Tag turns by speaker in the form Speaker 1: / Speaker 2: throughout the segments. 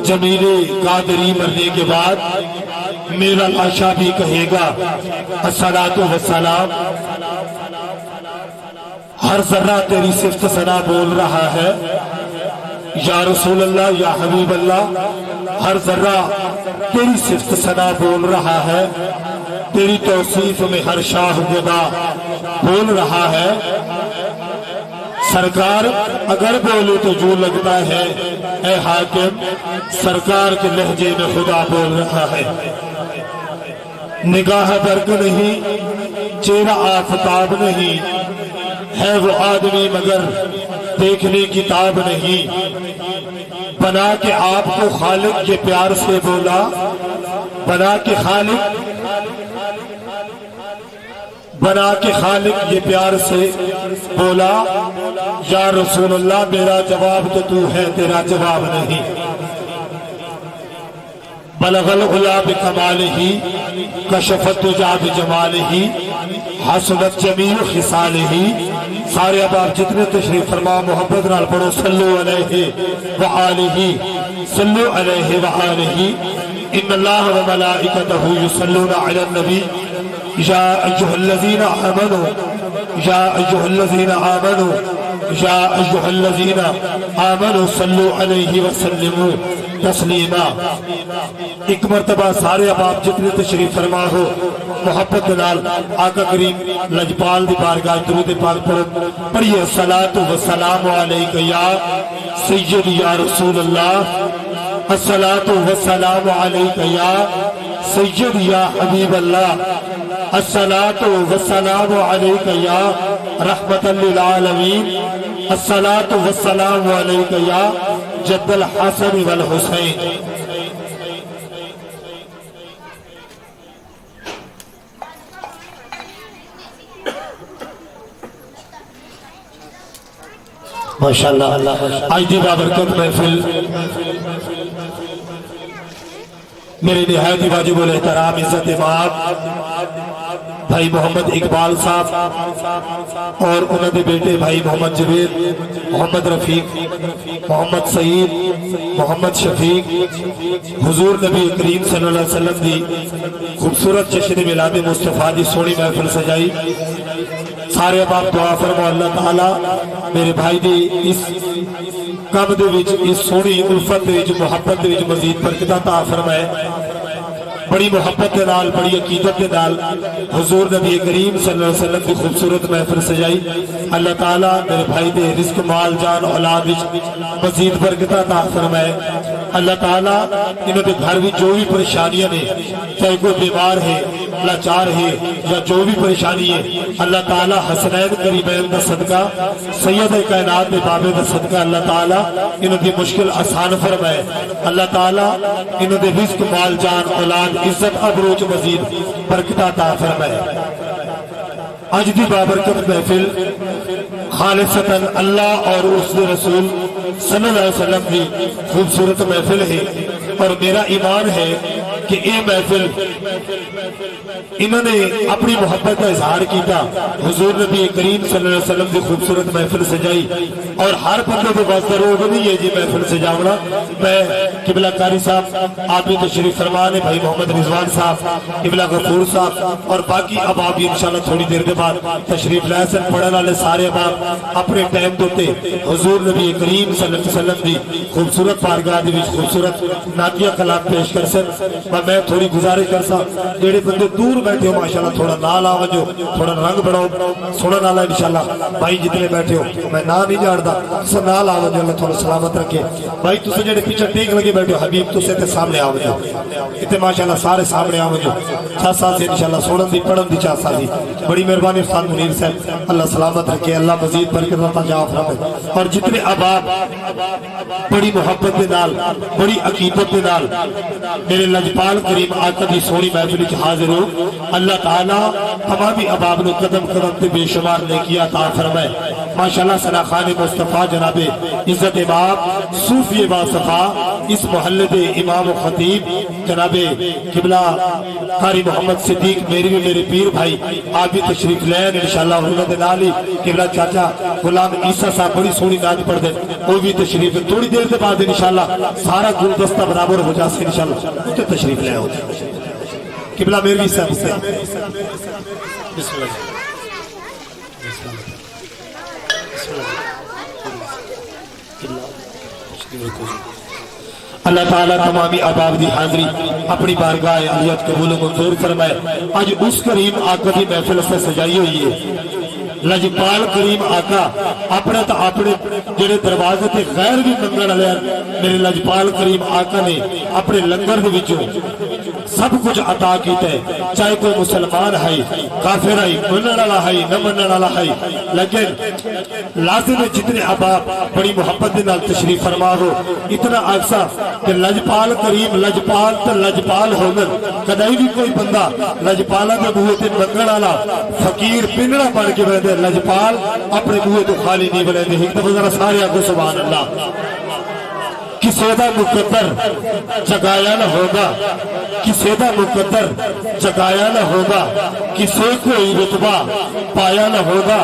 Speaker 1: جمیل قادری مرنے کے بعد میرا لاشا بھی کہے گا الصلاۃ والسلام، ہر ذرہ تیری صفت ثنا بول رہا ہے، یا رسول اللہ یا حبیب اللہ، ہر ذرہ تیری صفت ثنا بول رہا ہے، تیری توصیف میں ہر شاہ گدا بول رہا ہے۔ سرکار اگر بولے تو جو لگتا ہے اے حاکم، سرکار کے لہجے میں خدا بول رہا ہے۔ نگاہ برق نہیں، چہرہ آفتاب نہیں، ہے وہ آدمی مگر دیکھنے کتاب نہیں۔ بنا کے آپ کو خالق کے پیار سے بولا، بنا کے خالق یہ پیار سے بولا، یا رسول اللہ میرا جواب تو ہے، تیرا جواب نہیں۔ بلغ العلا بکمالہ، کشفت دجا بجمالہ، حسنت جمیع خصالہ۔ سارے اب آپ جتنے تشریف فرما محبت نال پڑھو صلو علیہ وآلہ، صلو علیہ وآلہ۔ ان اللہ وملائکتہ یصلون علی النبی، یا ایھا الذین آمنوا، یا ایھا الذین آمنوا، یا ایھا الذین آمنوا صلو علیہ وسلموا تسلیما۔ ایک مرتبہ سارے اب آپ جتنے تشریف فرما ہو محبت نال آقا کریم لجپال دی بارگاہ درود پاک پڑھیے الصلاۃ والسلام علیک یا سید یا رسول اللہ، الصلاۃ والسلام علیک یا سید یا حبیب اللہ، الصلاۃ والسلام علیک یا رحمت للعالمین، الصلاۃ والسلام علیک یا جد الحسن والحسین۔ ماشاءاللہ آج دی بابرکت محفل میرے نہایت واجب الاحترام عزت مآب بھائی محمد اقبال صاحب اور انہوں نے بیٹے بھائی محمد جوید، محمد رفیق، محمد سعید، محمد شفیق، حضور نبی کریم صلی اللہ علیہ وسلم دی خوبصورت جشن میلاد مصطفیٰ دی سونی محفل سجائی۔ سارے اب آپ دعا فرمو اللہ تعالیٰ میرے بھائی دی اس کم دے وچ، اس سونی الفت دے وچ، محبت دے وچ مزید برکت عطا فرمائے۔ بڑی محبت دے نال، بڑی عقیدت دے نال حضور نبی کریم صلی اللہ علیہ وسلم کی خوبصورت محفل سجائی۔ اللہ تعالیٰ میرے بھائی دے رزق مال جان اولاد وچ مزید برکت عطا فرمائے۔ اللہ تعالیٰ انہوں نے گھر بھی جو بھی پریشانیاں نے، چاہے کوئی بیمار ہے، لاچار ہے، یا جو بھی پریشانی ہے، اللہ تعالیٰ حسنین قریبین دا صدقہ، سید کائنات دے بابے دا صدقہ اللہ تعالیٰ انہوں نے مشکل آسان فرمائے۔ اللہ تعالیٰ انہوں نے رزق مال جان اولاد عزت ابروج مزید برکت عطا فرمائے۔ آج دی بابرکت محفل خالصتاً اللہ اور اس رسول صلی اللہ علیہ وسلم کی خوبصورت محفل ہے، اور میرا ایمان ہے کہ یہ محفل انہوں نے اپنی محبت کا اظہار کیتا، حضور نبی کریم صلی اللہ علیہ وسلم کی خوبصورت محفل سجائی، اور ہر بندے کو بس ضرور نہیں ہے جی محفل سجاونا۔ میں قبلہ قاری صاحب آپ بھی تشریف فرمان ہے، بھائی محمد رضوان صاحب، قبلہ غفور صاحب، اور باقی اب آپ بھی انشاءاللہ تھوڑی دیر کے بعد تشریف لائے سن پڑھنے والے سارے اب آپ اپنے ٹائم دوتے حضور نبی کریم صلی اللہ علیہ وسلم کی خوبصورت بارگاہ دی وچ خوبصورت نعتیہ کلام پیش کر سن۔ میں تھوڑی گزارش کر سا جڑے بندے دور بیٹھے ہو ماشاءاللہ تھوڑا نال آوجو، تھوڑا رنگ بڑھاؤ، سنن والا انشاءاللہ بھائی جتنے بیٹھے ہو میں نہ نہیں جاڑدا، سب نال آوجو، اللہ تھوڑا سلامت رکھے۔ بھائی تسے جڑے پیچھے ٹیک لگے بیٹھے ہو حبیب تسے تے سامنے آوجو، اتنے ماشاءاللہ سارے سامنے آوجو، چھا سال سے انشاءاللہ سنن دی پڑھن دی چھا سال دی بڑی مہربانی استاد منیر صاحب، اللہ سلامت رکھے، اللہ مزید برکت عطا جا فرمائے۔ اور جتنے احباب بڑی محبت دے نال، بڑی عقیدت دے نال میرے لجپال لجپال کریم آقا دی سونی محفل وچ حاضر ہو اللہ تعالی تمامی احباب نو قدم قدم تے بے شمار نیکیاں عطا فرمائے ماشاءاللہ ثنا خان مصطفیٰ جناب عزت امام صوفی باصفا اس محلے دے امام و خطیب جناب قبلہ قاری محمد صدیق میرے پیر بھائی آپ بھی تشریف لین انشاءاللہ انہوں نے نالی قبلہ چاچا غلام عیسیٰ صاحب بڑی سونی ناد پڑھ دیں وہ بھی تشریف تھوڑی دیر کے بعد انشاءاللہ سارا گلدستہ برابر ہو جاسے انشاءاللہ اسے تشریف لے ہوتے قبلہ میری صاحب سے بسم اللہ اللہ تعالیٰ تمامی احباب دی حاضری اپنی بارگاہ علیت قبول و منظور فرمائے آج اس کریم آقا دی محفل سے سجائی ہوئی ہے لجپال کریم آقا اپنے تا اپنے جڑے دروازے تے غیر بھی منگن والے میرے لجپال کریم آقا نے اپنے لنگر دے وچوں سب کچھ عطا کیتا ہے چاہے کوئی مسلمان ہے کافر ہے منن والا ہے نہ منن والا ہے لیکن لازم ہے جتنے احباب بڑی محبت دے نال تشریف فرما ہو اتنا عرصہ کہ لجپال کریم لجپال تے لجپال ہونن کدی بھی کوئی بندہ لجپالا دے بوئے تے منگن والا فقیر پنڑا بن کے بیٹھے لجپال اپنے بوئے تو خالی نہیں بنے دے ایک دفعہ ذرا سارے آگے سبحان اللہ کسی دا مقدر جگایا نہ ہوگا کسی دا مقدر جگایا نہ ہوگا کسی کوئی رتبہ پایا نہ ہوگا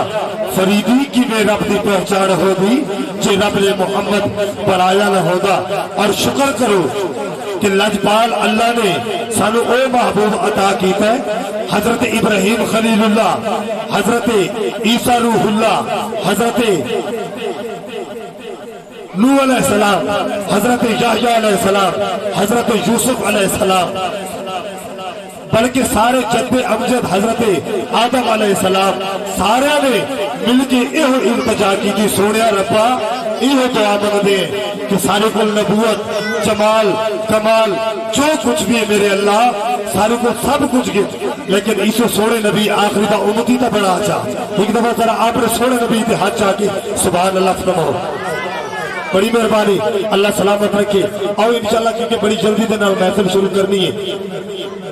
Speaker 1: فریدی کی میں رب دی پہچان ہوگی جے رب نے محمد پرایا نہ ہوگا اور شکر کرو کہ لجپال اللہ نے سانو او محبوب عطا کیتا ہے حضرت ابراہیم خلیل اللہ حضرت عیسیٰ روح اللہ حضرت نوح علیہ السلام حضرت یحییٰ علیہ السلام حضرت یوسف علیہ السلام بلکہ سارے جد امجد حضرت آدم علیہ السلام سارے نے مل کے یہ التجا کی تھی سونیا ربا یہ دعا مانگتے ہیں کہ سارے کو نبوت جمال کمال جو کچھ بھی ہے میرے اللہ سارے کو سب کچھ گفت لیکن اسے سونے نبی آخری دا امتی تا بڑا آچا ایک دفعہ ذرا آپ نے سونے نبی تے ہاتھ چاہ کے سبحان اللہ فرماؤ بڑی مہربانی اللہ سلامت رکھے اور انشاءاللہ کیونکہ بڑی جلدی دے نال محفل شروع کرنی ہے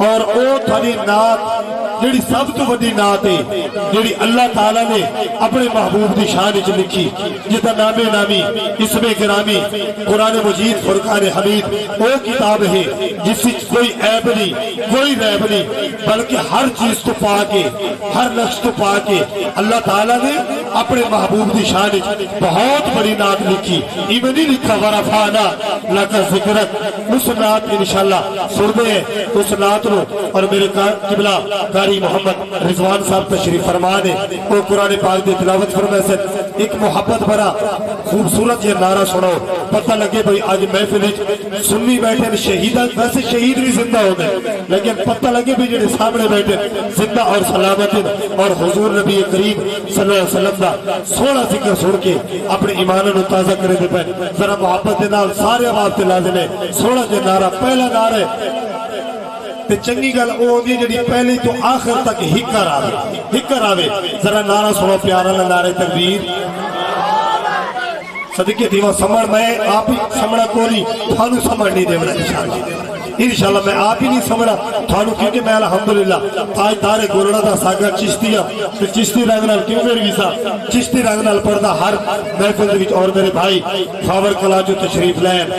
Speaker 1: اور او تھوڑی نعت جیڑی سب تو بڑی نعت ہے جیڑی اللہ تعالیٰ نے اپنے محبوب دی شان وچ لکھی جدا نام نامی اسم گرامی قرآن مجید فرقان حمید وہ کتاب ہے جس وچ کوئی عیب نہیں کوئی ریب نہیں بلکہ ہر چیز تو پا کے ہر نقش تو پا کے اللہ تعالیٰ نے اپنے محبوب دی شان وچ بہت بڑی نعت لکھی ایمیں نہیں لکھا ورفانا لکا ذکرت اس نعت انشاءاللہ سردے ہیں اس نعت نو اور میرے قبلہ قاری محمد رضوان صاحب تشریف فرمانے وہ قرآن پاک دے تلاوت فرمائے سے ایک محبت بھرا خوبصورت یہ نعرہ سنو پتہ لگے بھئی آج محفل سنی بیٹھے شہیدان ویسے شہید بھی زندہ ہو گئے لیکن پتہ لگے بھی جنہیں سامنے بیٹھے زندہ اور سلامت اور حضور نبی کریم صلی اللہ علیہ وسلم دا سونا ذکر سن کے اپنے ایمان نو تازہ کرے دے پہ ذرا محبت دے نال سارے عوام تے لازم ہے سونا جو نعرہ پہلا نعرہ ہے تے چنگی گل او ہوندی ہے جڑی پہلے تو آخر تک ہکر آوے ذرا نعرہ سنو پیارا نعرہ تکبیر صدقے دیوہ سمڑ میں آپ ہی سمڑا کولی تھانو سمڑ نہیں دے بنا انشاءاللہ میں آپ ہی نہیں سمڑا تھانو کیونکہ میں الحمدللہ تاج دارے گولڑا دا ساگا چشتیاں پھر چشتی رنگ نال کیوں میرے ویسا چشتی رنگ نال پردہ ہر محفل دے وچ اور میرے بھائی خاور کلا جو تشریف لین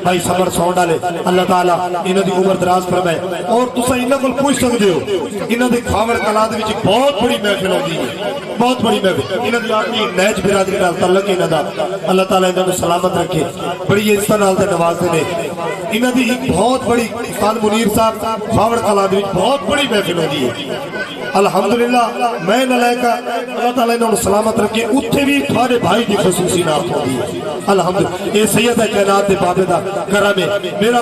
Speaker 1: بھائی سمڑ سون ڈالے اللہ تعالیٰ انہاں دی عمر دراز فرمائے اور تساں انہاں کول پوچھ سکدے ہو انہاں دے خاور کلا دے وچ بہت بڑی محفل ہوندی ہے بہت بڑی محفل انہاں دی اپنی نیج برادری نال تعلق انہاں دا اللہ تعالیٰ انہاں نوں سلامت رکھے بڑی عزت نال تے نوازدے نے انہاں دی ایک بہت بڑی استاد منیر صاحب خاور کلا دے وچ بہت بڑی محفل ہوندی ہے الحمدللہ میں نلائکہ اللہ تعالیٰ انہوں نے سلامت رکھے اتھے بھی تھوڑے بھائی دی خصوصی نام ہوندی ہے الحمدللہ یہ سید ہے کائنات دے بابے دا کرم ہے میرا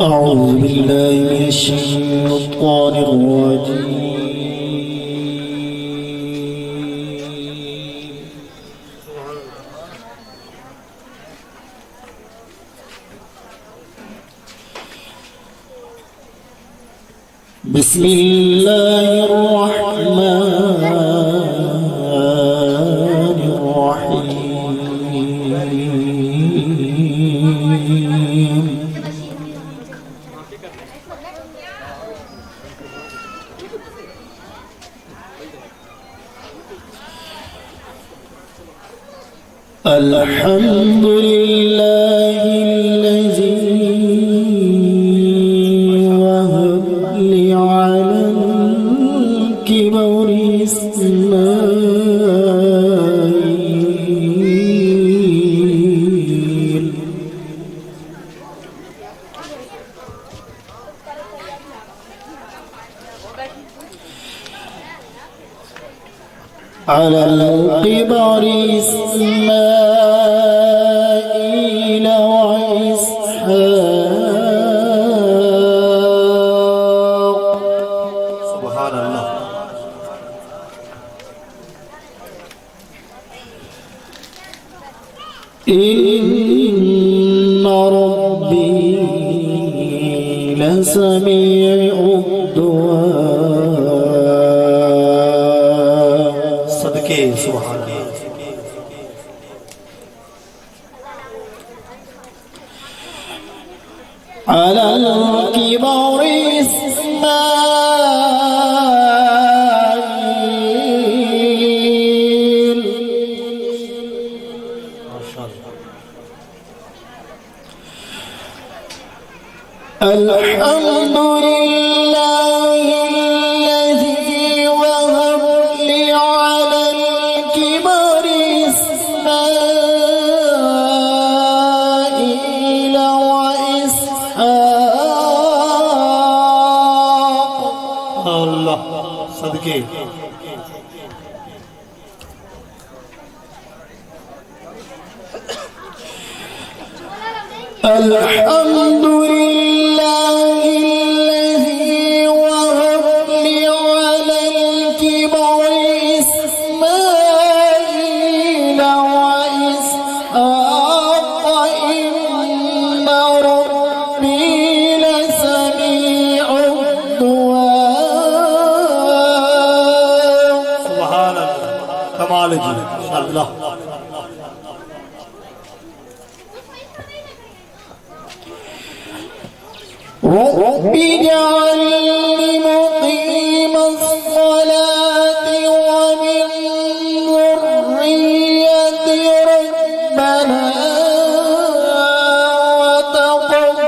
Speaker 2: أعوذ بالله من الشيطان الرجيم بسم الله الرحمن الرحيم الحمد لله الذي وهب لي على الكبر إسماعيل على الكبر إسماعيل وإسحاق
Speaker 1: سبحان الله
Speaker 2: إن ربي لسميع الدعاء
Speaker 1: صدقے سبحان اللہ
Speaker 2: على الكبر إسماعيل الحمد لله الذي وهب لي على الكبر إسماعيل وإسحاق
Speaker 1: اللہ صدقے
Speaker 2: الحمد لله الذي وهب لي على الكبر إسماعيل وإسحاق إن ربي لسميع الدعاء
Speaker 1: سبحان اللہ کمال جی انشاءاللہ
Speaker 2: رب اجعلني مقيم الصلاة ومن ذريتي ربنا وتقبل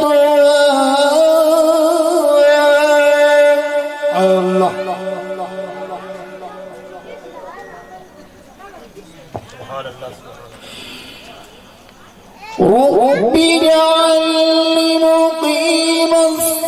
Speaker 2: دعاء
Speaker 1: اللہ
Speaker 2: رب اجعلني مقيم الصلاة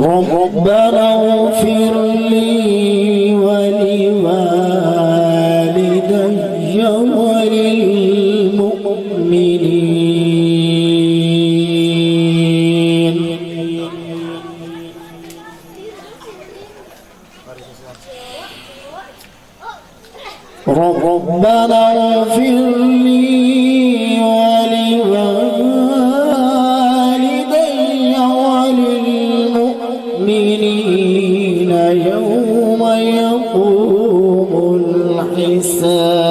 Speaker 2: ربنا اغفر لي ولوالدي وللمؤمنين. ربنا اغفر لي ولوالدي وللمؤمنين يوم يقوم الحساب.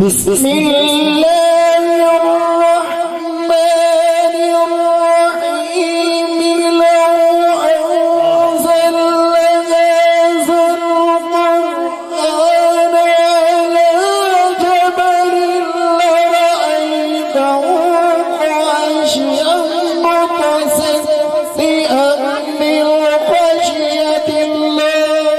Speaker 2: بسم الله الرحمن الرحيم. لو أنزلنا هذا القرآن على جبل لرأيته خاشعا متصدعا من خشية الله.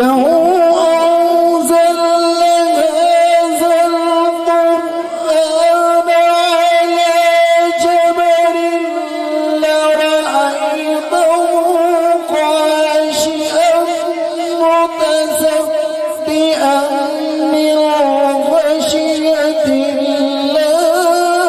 Speaker 2: لو أنزلنا هذا القرآن على جبل لرأيته خاشعا متصدعا من خشية الله.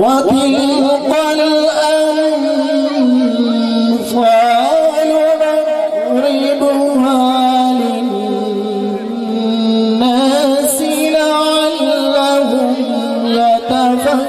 Speaker 2: وتلك الأمثال نضربها للناس لعلهم يتفكرون.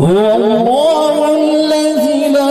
Speaker 2: هو الله الذي لا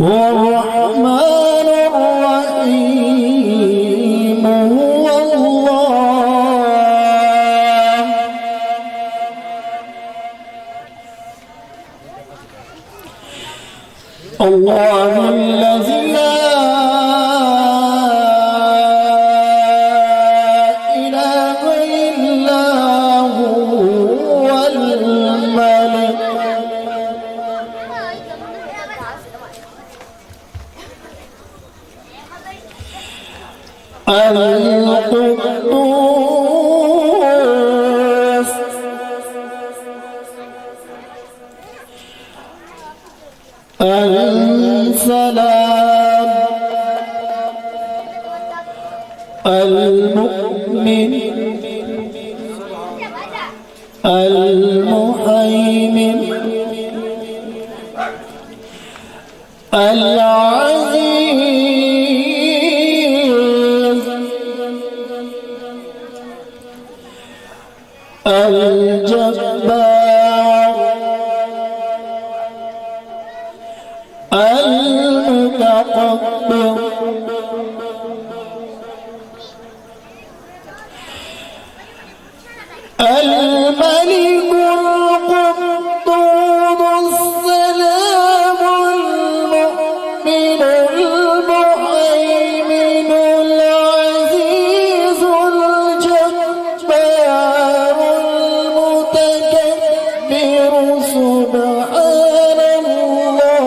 Speaker 2: والرحمن الرحيم هو الله. الله الذي لا إله إلا هو الملك القدوس السلام المؤمن المهيمن العزيز الجبار المتكبر الملك القدوس السلام المؤمن المهيمن العزيز الجبار المتكبر سبحان الله.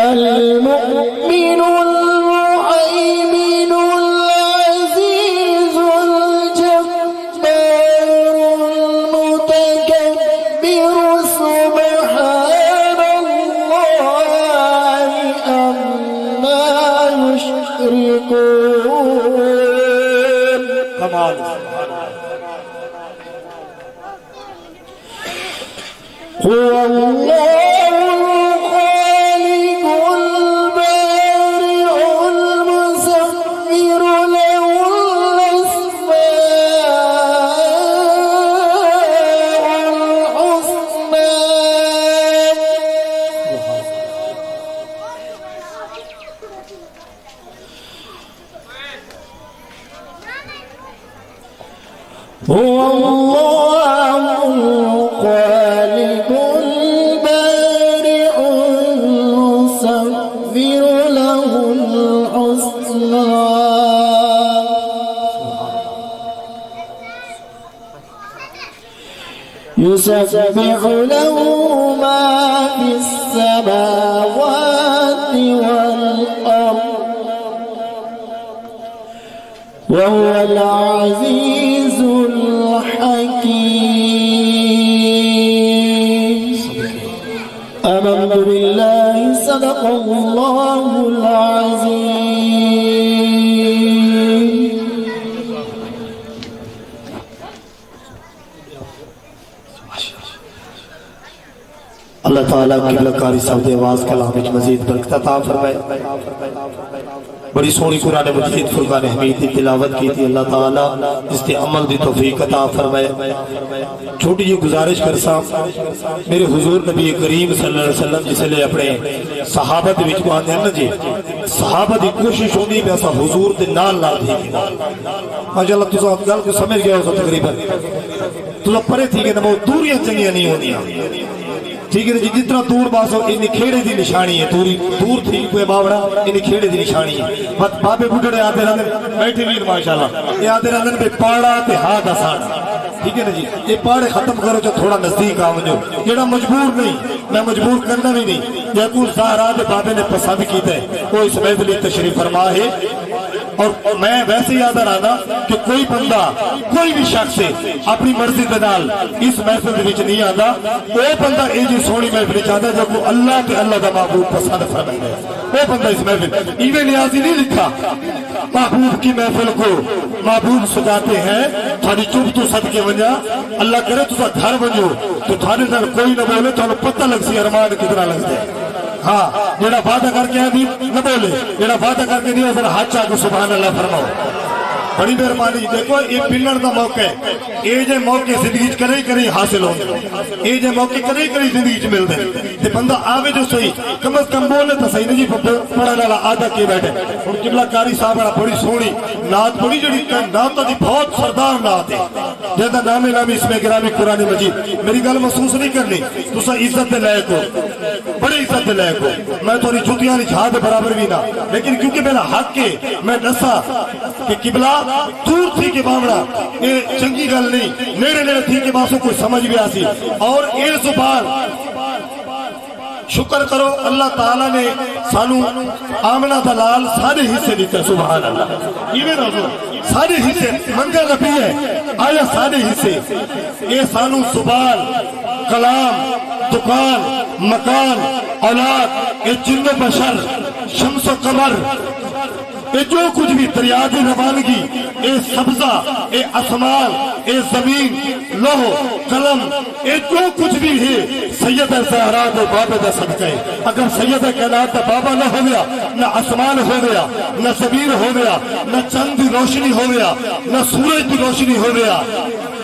Speaker 2: المؤمن المهيمن العزيز الجبار المتكبر هو الله الخالق البارئ المصور له هو الله الخالق البارئ المصور له الحسنى يسبح له ما في السماوات والأرض وهو العزيز الحكيم آمنت بالله صدق الله العظيم
Speaker 3: اللہ تعالیٰ قبلہ کاری صاحب دے آواز کلام وچ مزید برکت عطا فرمائے.
Speaker 1: بڑی سونی قرآن مجید فرقان حمید کی تلاوت کی تھی. اللہ تعالیٰ اس کے عمل دی توفیق عطا فرمائے. چھوٹی جی گزارش کرسا میرے حضور نبی کریم صلی اللہ علیہ وسلم جسے لے اپنے صحابہ دے وچ آندے ہیں نا جی صحابہ دی کوشش ہوندی ہے ایسا حضور دے نال نال تھی ماشاءاللہ تسا گل کو سمجھ گیا ہو تقریبا تو پرے تھی کہ نمو دوریاں چنگیاں نہیں ہوندیاں ٹھیک ہے جی جتنا دور باسو انہی کھیڑے دی نشانی ہے دور تھی کوئی باوڑا انہی کھیڑے دی نشانی ہے بابے بڑھڑے آتے رہنے بیٹھے بھی ماشاءاللہ یہ آتے رہنے بے پاڑا تے ہاتھ آسان ٹھیک ہے نا جی یہ پاڑے ختم کرو جو تھوڑا نزدیک آؤں جیڑا مجبور نہیں میں مجبور کرنا بھی نہیں یقول زہرا دے بابے نے پسند کیتا ہے وہ اس محفل تشریف فرما ہے اور میں ویسے یاد رہا کہ کوئی بندہ کوئی بھی شخص اپنی مرضی دنال اس محفل وچ نہیں آتا وہ بندہ یہ جو سونی محفل چاہتا ہے جو اللہ کے اللہ کا محبوب پسند فرمائے ہے وہ بندہ اس محفل ایویں نیازی نہیں لکھا محبوب کی محفل کو محبوب سجاتے ہیں تھوڑی چپ تو صدقے ونجا اللہ کرے تو گھر ونجو تو تھوڑے در کوئی نہ بولے تو پتہ لگ سی ارمان کتنا لگتا ہے ہاں جیڑا وعدہ کر کے آدھی نہ بولے جیڑا وعدہ کر کے نہیں ہاتھ چاہ کے سبحان اللہ فرماؤ بڑی مہربانی دیکھو یہ پلڑ دا موقع ہے یہ جو موقع زندگی کرے حاصل ہو یہ جو موقع کرے زندگی مل دے تے بندہ آوے جو صحیح کم از کم بولے تو صحیح نہیں جی پڑھا لالا آدھا کے بیٹھے اور قبلہ کاری صاحب بڑی سونی نعت بڑی جڑی نعت دی بہت سردار نعت ہے جیسا نام نامی اس میں گرامی قرآن مجید میری گل محسوس نہیں کرنی تو سا عزت دے لائق ہو بڑی عزت دے لائق ہو میں تھوڑی جوتیاں نہیں چھا دے برابر بھی نہ لیکن کیونکہ میرا حق ہے میں نسا کہ قبلہ دور تھی کہ بامڑا یہ چنگی گل نہیں نیڑے نیڑے تھی کہ باسوں کوئی سمجھ بھی آسی اور یہ زبان شکر کرو اللہ تعالیٰ نے سانو آمنہ دلال سارے حصے دیتے سبحان اللہ یہ رضو سارے حصے منگل رفی ہے آیا سارے حصے یہ سانو زبان کلام دکان مکان اولاد یہ جن و بشر شمس و قمر اے جو کچھ بھی دریاد روانگی اے سبزہ اے اسمان اے زمین لوح قلم اے جو کچھ بھی ہے سید زہرا دے بابے دا صدقہ ہے اگر سید کائنات دا بابا نہ ہو گیا نہ اسمان ہو گیا نہ زمین ہو گیا نہ چند دی روشنی ہو گیا نہ سورج دی روشنی ہو گیا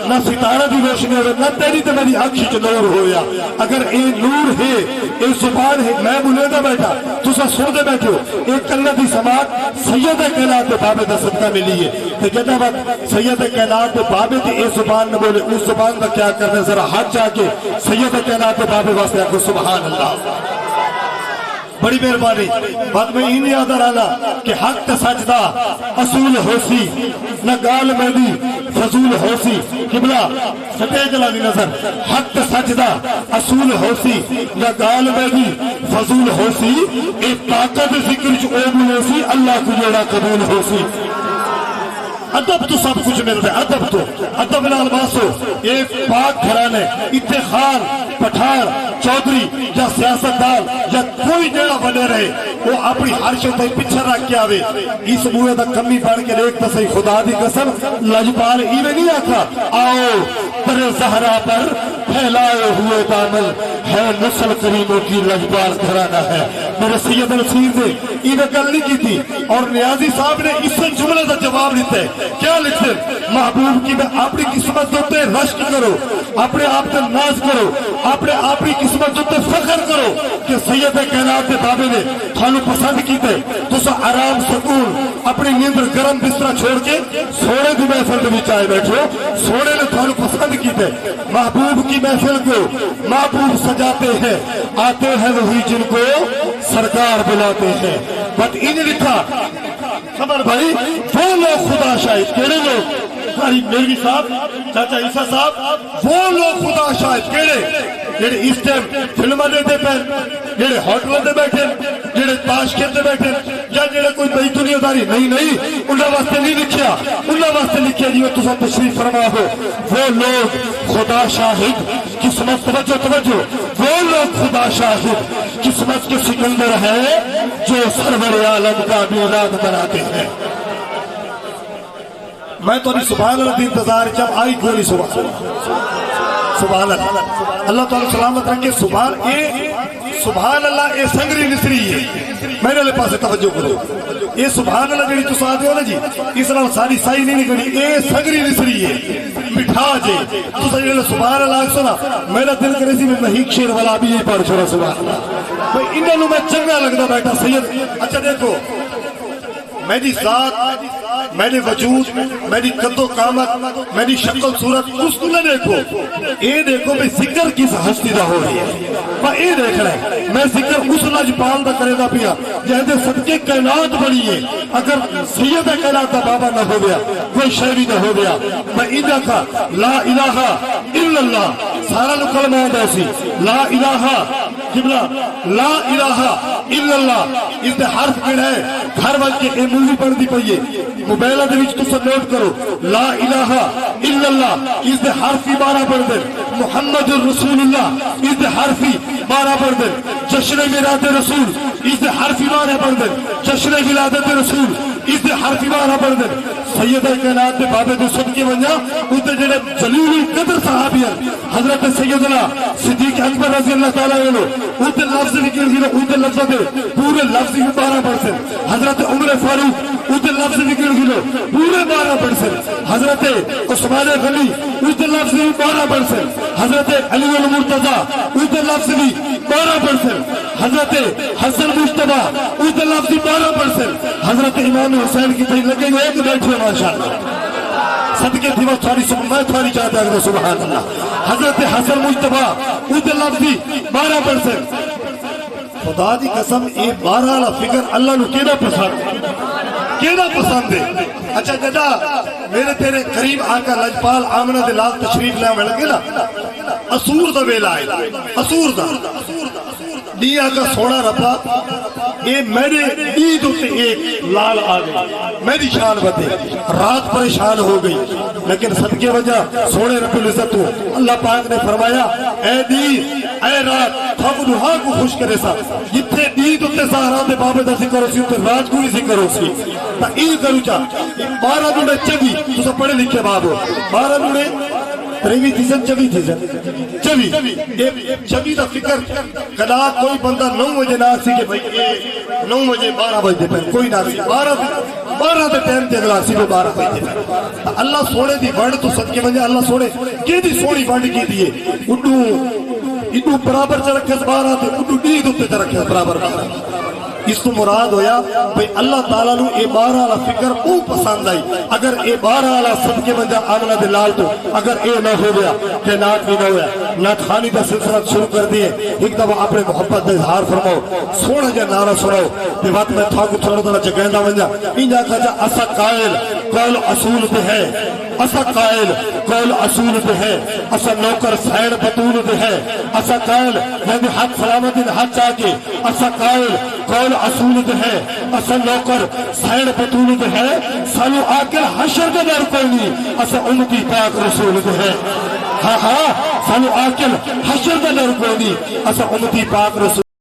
Speaker 1: نہ ستارہ دی روشنی ہو گیا نہ تیری تے میری آنکھی چ نور ہو گیا اگر اے نور ہے اے زبان ہے میں بولے دا بیٹھا تسا سن دے بیٹھو اے کلہ دی سماعت سید کائنات دے بابے دا صدقہ ملی ہے تے جدا وقت سید کائنات دے بابے تے اے زبان نہ بولے اس زبان دا کیا کرنا ذرا ہاتھ جا کے سید کائنات دے بابے واسطے آکو سبحان اللہ بڑی مہربانی بعد میں ہی نہیں یاد رہنا کہ حق تے سجدہ اصول ہوسی نہ گال میدی فضول ہوسی قبلہ سٹے جلا دی نظر حق تے سجدہ اصول ہوسی نہ گال میدی فضول ہوسی ایک طاقت ذکر جو اوم ہوسی اللہ کو جوڑا قبول ہوسی ادب تو سب کچھ ملتا ہے ادب نال باسو یہ پاک گھرانے اتخان پٹھان چودھری یا سیاستدار یا کوئی جڑا بنے رہے وہ اپنی ہر شے تے پیچھے رکھ کے آوے اس موے دا کمی پڑھ کے دیکھ تے صحیح خدا دی قسم لجپال ایویں نہیں آکھا آؤ پر زہرا پر پھیلائے ہوئے دامن ہے، نسل کریموں کی لجبال گھرانہ ہے۔ میرے سید نصیر نے یہ گل نہیں کی تھی، اور نیازی صاحب نے اس جملے کا جواب دیتا ہے۔ کیا لکھتے ہیں؟ محبوب کی میں اپنی قسمت دوتے رشک کرو، اپنے آپ سے ناز کرو، اپنے آپ کی قسمت دوتے فخر کرو کہ سید کائنات کے بابے نے تھانو پسند کیتے۔ تو سا آرام سکون اپنی نیندر گرم بستر چھوڑ کے سونے کی محفل میں چائے بیٹھو، سونے نے تھانو پسند کیتے۔ محبوب کی محفل کو محبوب سجاتے ہیں، آتے ہیں وہی جن کو سرکار بلاتے ہیں۔ بٹ انہیں لکھا خبر بھائی، وہ لوگ خدا شاہد، کیڑے لوگ؟ میروی صاحب، چاچا عیسیٰ صاحب، وہ لوگ خدا شاہد کیڑے جڑے اس ٹائم فلماں دے پے، جڑے ہوٹلوں دے بیٹھے، جڑے تاش کھیلتے بیٹھے، یا جڑے کوئی بئی دنیا داری نہیں، انہاں واسطے نہیں لکھیا، انہاں واسطے لکھیا جی تساں تشریف فرما ہو۔ وہ لوگ خدا شاہد، قسمت توجہ، وہ لوگ خدا شاہد قسمت کے سکندر ہیں جو سرور عالم کا میلاد مناتے ہیں۔ میں تو سبحان اللہ دی انتظار جب آئی گولی سبحان اللہ، اللہ تعالیٰ سلامت رکھے۔ سبحان اللہ اے سنگری نسری ہے، میرے لئے پاسے توجہ کرو۔ اے سبحان اللہ جڑی تساں آدھے ہو نا جی، اس نال ساری سائی نہیں نکلی، اے سنگری نسری ہے، مٹھا جے تساں جڑے سبحان اللہ سنا، میرا دل کرے سی میں مہیک شیر والا بھی یہ پڑھ چھوڑا سبحان اللہ۔ بھئی انہاں نوں میں چنگا لگدا بیٹھا سید۔ اچھا دیکھو، میری ذات، میری وجود، میری قد و قامت، میری شکل صورت اس کو نہ دیکھو، اے دیکھو میں ذکر کس ہستی دا ہو رہی ہے، میں اے دیکھ رہا ہے، میں ذکر اس لجپال دا کرے دا پیا جہدے صدقے کائنات بڑی ہے۔ اگر سید کائنات دا بابا نہ ہو گیا، کوئی شہری نہ ہو گیا، میں ای دیکھا لا الہ الا اللہ، سارا لو کلمہ آدھا سی لا الہ قبلہ، لا الہ الا اللہ، اس دے حرف کڑا ہے، گھر وال کے اے مووی پڑھ دی پئیے، موبائلہ دے وچ تساں نوٹ کرو لا الہ الا اللہ، اس دے حرفی 12 پڑھ دے، محمد الرسول اللہ، اس دے حرفی 12 پڑھ دے، جشن میلاد رسول، اس دے حرفی 12 پڑھ دے، جشن ولادت رسول، اس دے حرفی 12 پڑھ دے۔ سید کائنات دے بابے دے صدقے ونجا اوتے جڑے جلیل القدر صحابی ہیں، حضرت سیدنا صدیق اکبر رضی اللہ تعالیٰ عنہ، اوتے لفظ نکل گئے، اوتے لفظ دے پورے لفظ 12%۔ حضرت عمر فاروق اوتے لفظ نکل گئے، پورے 12%۔ حضرت عثمان غنی اوتے لفظ 12%۔ حضرت علی المرتضیٰ اوتے لفظ 12%۔ حضرت حسن مجتبیٰ اوتے لفظ 12%۔ حضرت امام حسین کی تھی لگے گئے کہ بیٹھے ماشاءاللہ صدقے دیوہ تھوڑی میں تھوڑی چاہتا ہے سبحان اللہ۔ حضرت حسن مجتبیٰ اوتے لفظ 12%۔ خدا دی قسم اے 12 والا فکر اللہ نو کیڑا پسند ہے۔ اچھا جدا میرے تیرے قریب آقا لجپال آمنہ دلال تشریف لے میں لگے نا، اسور دا ویلا ہے، اسور دا دی آقا سونا ربا، اے میرے عید ہوتے ایک لال آگئے، میری شان بدے، رات پریشان ہو گئی، لیکن صدقے وجہ سونے رب العزت ہو، اللہ پاک نے فرمایا اے دی اے رات تھاکو دہا کو خوش کرے سا، جتھے عید ہوتے سہران دے بابے دا ذکر ہو سی ہوتے رات کو ہی ذکر ہو سی، تا عید کرو چاہ 12 دوڑے چوی، تو سب پڑھے لکھے باب ہو 12 دوڑے 23 تھیزن 24 تھیزن 24 دا فکر کدا کوئی بندہ 9 بجے نہ سی کہ بھئی 9 بجے 12 بجے پہ کوئی نہ سی 12 دے ٹائم تے اگلا سی 12 بجے پہ اللہ سونے دی ونڈ تو صدقے ونجا اللہ سونے کی دی سونی ونڈ کی دیئے اڈو برابر چ رکھے 12 تے اڈو دید ہوتے چ رکھے برابر اس کو مراد ہویا بھئی اللہ تعالیٰ نو اے 12 والا فکر او پسند آئی۔ اگر اے 12 والا صدقے ونجا آمنہ دلال تو اگر اے نہ ہو گیا کہ نات بھی نہ ہویا، نات خانی کا سلسلہ شروع کر دیئے، ایک دفعہ اپنے محبت دے اظہار فرماؤ، سونا جا نعرہ سناؤ، تے وقت میں تھاکو تھوڑا تھوڑا جگہندہ ونجا انجا کھا اسا قائل قول اصول پہ ہے، اسا قائل قول اصول پہ ہے، اسا نوکر سین بطول پہ ہے، اسا قائل یعنی حق سلامت حق چاہتے، اسا قائل قول اصول پہ ہے، اسا نوکر سین بطول پہ ہے، سانو آکر حشر دے در کوئی نہیں، اسا امتی پاک رسول پہ ہے، ہاں سانو آکر حشر دے در کوئی نہیں، اسا امتی پاک رسول